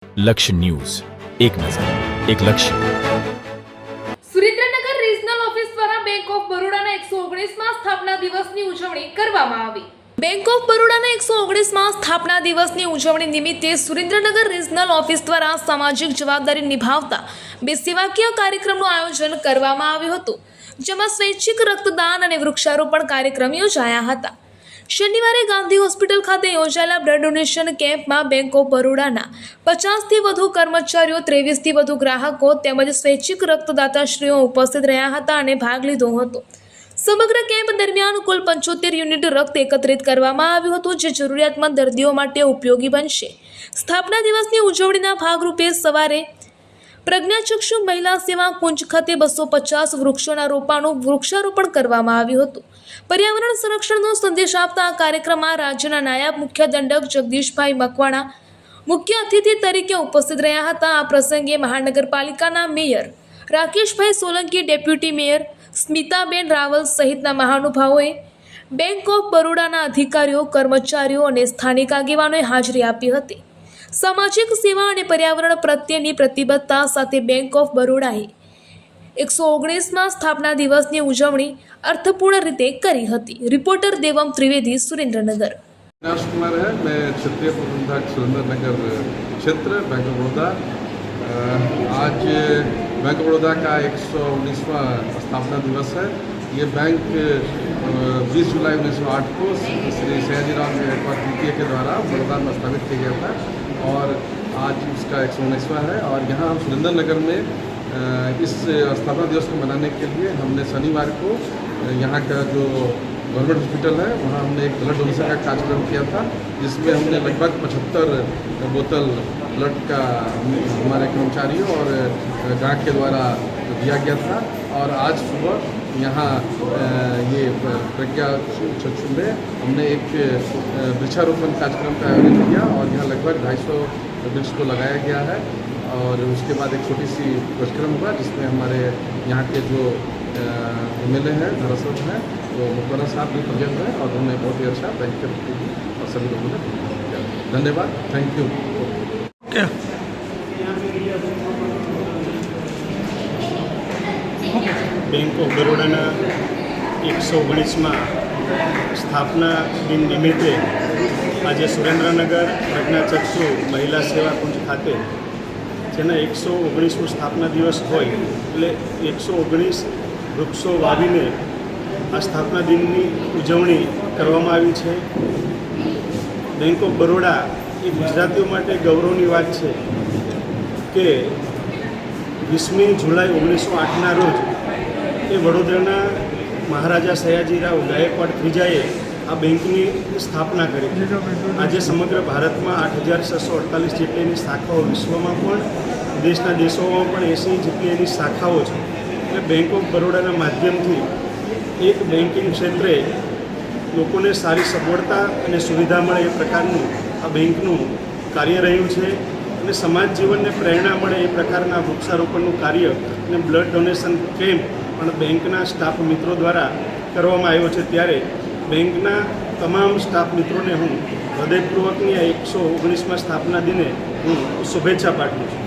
લક્ષ્ય ન્યૂઝ, એક નજર, એક લક્ષ્ય. સુરેન્દ્રનગર રિજનલ ઓફિસ દ્વારા બેંક ઓફ બરોડાના 119મા સ્થાપના દિવસની ઉજવણી કરવામાં આવી. બેંક ઓફ બરોડાના 119મા સ્થાપના દિવસની ઉજવણી નિમિત્તે સુરેન્દ્રનગર રિજનલ ઓફિસ દ્વારા સામાજિક જવાબદારી નિભાવતા બે સેવાકીય કાર્યક્રમનું આયોજન કરવામાં આવ્યું હતું, જેમાં સ્વૈચ્છિક રક્તદાન અને વૃક્ષારોપણ કાર્યક્રમ યોજાયા હતા. શનિવારે ગાંધી હોસ્પિટલ ખાતે યોજાયેલા બ્લડ ડોનેશન કેમ્પમાં બેંક ઓફ બરોડાના 50થી વધુ કર્મચારીઓ, 23થી વધુ ગ્રાહકો તેમજ સ્વૈચ્છિક રક્તદાતાશ્રીઓ ઉપસ્થિત રહ્યા હતા અને ભાગ લીધો હતો. સમગ્ર કેમ્પ દરમિયાન કુલ 75 યુનિટ રક્ત એકત્રિત કરવામાં આવ્યું હતું, જે જરૂરિયાતમંદ દર્દીઓ માટે ઉપયોગી બનશે. સ્થાપના દિવસની ઉજવણીના ભાગરૂપે સવારે પ્રજ્ઞાચક્ષુ મહિલા સેવા કુંજ ખાતે 250 વૃક્ષોના વૃક્ષારોપણ કરવામાં આવ્યું હતું. પર્યાવરણ સંરક્ષણનો સંદેશ આપતા આ કાર્યક્રમમાં રાજ્યના નાયબ મુખ્ય દંડક જગદીશભાઈ મકવાણા મુખ્ય અતિથિ તરીકે ઉપસ્થિત રહ્યા હતા. આ પ્રસંગે મહાનગરપાલિકાના મેયર રાકેશભાઈ સોલંકી, ડેપ્યુટી મેયર સ્મિતાબેન રાવલ સહિતના મહાનુભાવોએ, બેંક ઓફ બરોડાના અધિકારીઓ, કર્મચારીઓ અને સ્થાનિક આગેવાનોએ હાજરી આપી હતી. સામાજિક સેવા અને પર્યાવરણ પ્રત્યેની પ્રતિબદ્ધતા સાથે બેંક ઓફ બરોડાએ 119મા સ્થાપના દિવસની ઉજવણી અર્થપૂર્ણ રીતે કરી હતી. રિપોર્ટર દેવમ ત્રિવેદી, सुरेंद्रनगर. अविनाश कुमार है, मैं क्षेत्रीय प्रबंधक सुरेंद्रनगर क्षेत्र बैंक ऑफ बड़ौदा. आज बैंक ऑफ बड़ौदा का 119वां स्थापना दिवस है. ये बैंक 20 जुलाई 1908 को श्री सयाजीराव गायकवाड़ तृतीय के द्वारा बड़ौदा में स्थापित किया गया था और आज उसका 119वां है. और यहाँ हम सुरेंद्रनगर में इस स्थापना दिवस को मनाने के लिए हमने शनिवार को यहाँ का जो गवर्नमेंट हॉस्पिटल है वहाँ हमने एक ब्लड डोनेशन का कार्यक्रम किया था, जिसमें हमने लगभग 75 बोतल ब्लड का हमारे कर्मचारियों और ग्राहक के द्वारा दिया गया था. और आज सुबह यहाँ ये प्रज्ञा चक्षु में हमने एक वृक्षारोपण कार्यक्रम का आयोजन किया और यहाँ लगभग 250 वृक्ष को लगाया गया है. और उसके बाद एक छोटी सी कार्यक्रम हुआ जिसमें हमारे यहाँ के जो MLA हैं, धारासभ्य हैं, तो मुखबरा साहब भी प्रेजेंट हैं और उन्होंने बहुत ही अच्छा बैंक के प्रति और सभी लोगों ने किया. धन्यवाद, थैंक यू. બેંક ઓફ બરોડાના 119મા સ્થાપના દિન નિમિત્તે આજે સુરેન્દ્રનગર પ્રજ્ઞાચક્ષુ મહિલા સેવા કુંજ ખાતે જેના 119મો સ્થાપના દિવસ હોય એટલે 119 વૃક્ષો વાવીને આ સ્થાપના દિનની ઉજવણી કરવામાં આવી છે. બેંક ઓફ બરોડા એ ગુજરાતીઓ માટે ગૌરવની વાત છે કે 20મી જુલાઈ 1908ના રોજ એ વડોદરાના મહારાજા સયાજીરાવ ગાયકવાડ ત્રીજાએ આ બેંકની સ્થાપના કરી. આજે સમગ્ર ભારતમાં 8648 જેટલી એની શાખાઓ, વિશ્વમાં પણ દેશના દેશોમાં પણ 80 જેટલી એની શાખાઓ છે. એટલે બેંક ઓફ બરોડાના માધ્યમથી એક બેન્કિંગ ક્ષેત્રે લોકોને સારી સગવડતા અને સુવિધા મળે એ પ્રકારનું આ બેંકનું કાર્ય રહ્યું છે અને સમાજ જીવનને પ્રેરણા મળે એ પ્રકારના વૃક્ષારોપણનું કાર્ય અને બ્લડ ડોનેશન કેમ્પ પણ બેંકના સ્ટાફ મિત્રો દ્વારા કરવામાં આવ્યો છે. ત્યારે બેંકના તમામ સ્ટાફ મિત્રોને હું હૃદયપૂર્વકની આ 119મા સ્થાપના દિને હું શુભેચ્છા પાઠવું છું.